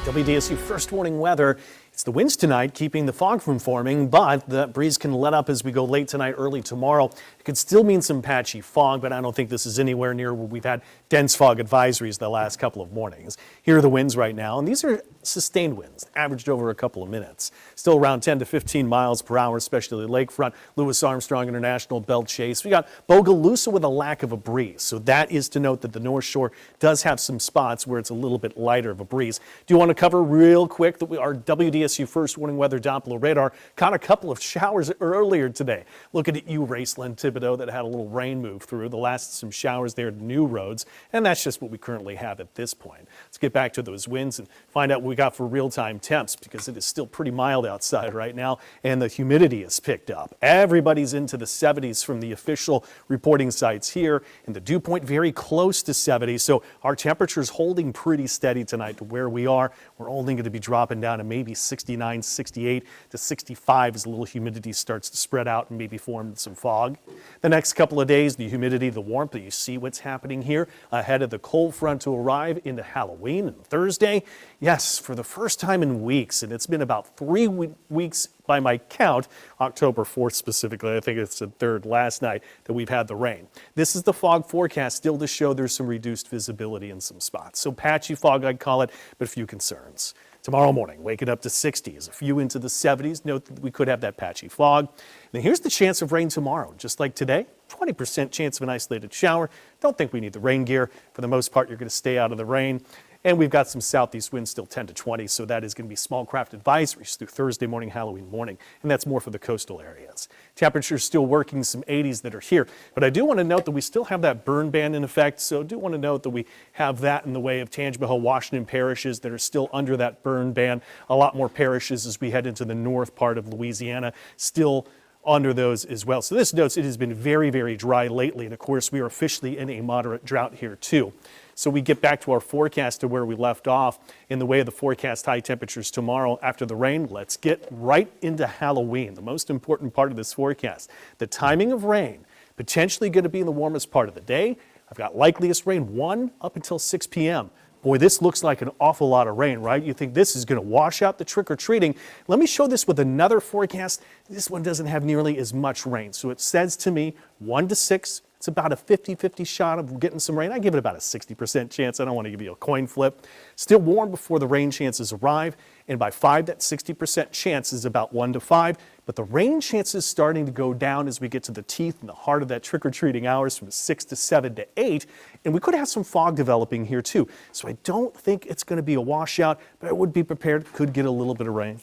WDSU first warning weather. It's the winds tonight keeping the fog from forming, but the breeze can let up as we go late tonight, early tomorrow. It could still mean some patchy fog, but I don't think this is anywhere near where we've had dense fog advisories the last couple of mornings. Here are the winds right now, and these are sustained winds, averaged over a couple of minutes. Still around 10 to 15 miles per hour, especially lakefront, Louis Armstrong International, Belle Chase. We got Bogalusa with a lack of a breeze, so that is to note that the North Shore does have some spots where it's a little bit lighter of a breeze. Do you want to cover real quick that our WDSU first warning weather Doppler radar caught a couple of showers earlier today. Looking at you, Raceland, Thibodaux, that had a little rain move through. The last some showers there at New Roads, and that's just what we currently have at this point. Let's get back to those winds and find out what we got for real-time temps, because it is still pretty mild outside right now, and the humidity has picked up. Everybody's into the 70s from the official reporting sites here, and the dew point very close to 70, so our temperature's holding pretty steady tonight to where we are. We're only going to be dropping down to maybe 69, 68 to 65 as a little humidity starts to spread out and maybe form some fog. The next couple of days, the humidity, the warmth, you see what's happening here ahead of the cold front to arrive into Halloween and Thursday. Yes, for the first time in weeks, and it's been about 3 weeks by my count, October 4th specifically, I think it's the third last night that we've had the rain. This is the fog forecast still to show there's some reduced visibility in some spots. So patchy fog, I'd call it, but a few concerns. Tomorrow morning, waking up to 60s, a few into the 70s. Note that we could have that patchy fog. Now here's the chance of rain tomorrow. Just like today, 20% chance of an isolated shower. Don't think we need the rain gear. For the most part, you're going to stay out of the rain. And we've got some southeast winds still 10 to 20, so that is going to be small craft advisories through Thursday morning, Halloween morning, and that's more for the coastal areas. Temperatures still working some 80s that are here, but I do want to note that we still have that burn ban in effect, so I do want to note that we have that in the way of Tangipahoa, Washington parishes that are still under that burn ban. A lot more parishes as we head into the north part of Louisiana still under those as well. So this notes it has been very, very dry lately, and of course we are officially in a moderate drought here too. So we get back to our forecast to where we left off in the way of the forecast high temperatures tomorrow after the rain. Let's get right into Halloween, the most important part of this forecast. The timing of rain, potentially going to be in the warmest part of the day. I've got likeliest rain 1 up until 6 p.m. Boy, this looks like an awful lot of rain, right? You think this is going to wash out the trick-or-treating. Let me show this with another forecast. This one doesn't have nearly as much rain. So it says to me 1 to 6. It's about a 50-50 shot of getting some rain. I give it about a 60% chance. I don't want to give you a coin flip. Still warm before the rain chances arrive. And by 5, that 60% chance is about 1 to 5. But the rain chances starting to go down as we get to the teeth and the heart of that trick-or-treating hours from 6 to 7 to 8. And we could have some fog developing here too. So I don't think it's going to be a washout, but I would be prepared. Could get a little bit of rain.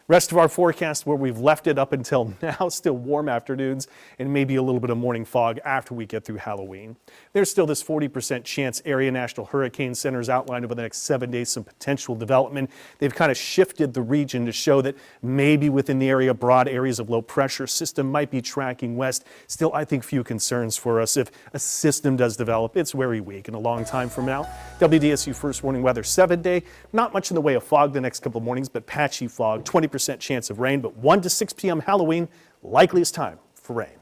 Rest of our forecast where we've left it up until now, still warm afternoons and maybe a little bit of morning fog after we get through Halloween. There's still this 40% chance. Area National Hurricane Center has outlined over the next 7 days some potential development. They've kind of shifted the region to show that maybe within the area, broad areas of low pressure system might be tracking west. Still, I think few concerns for us. If a system does develop, it's very weak and a long time from now. WDSU first warning weather 7-day. Not much in the way of fog the next couple of mornings, but patchy fog, 20% chance of rain, but 1 to 6 p.m. Halloween, likeliest time for rain.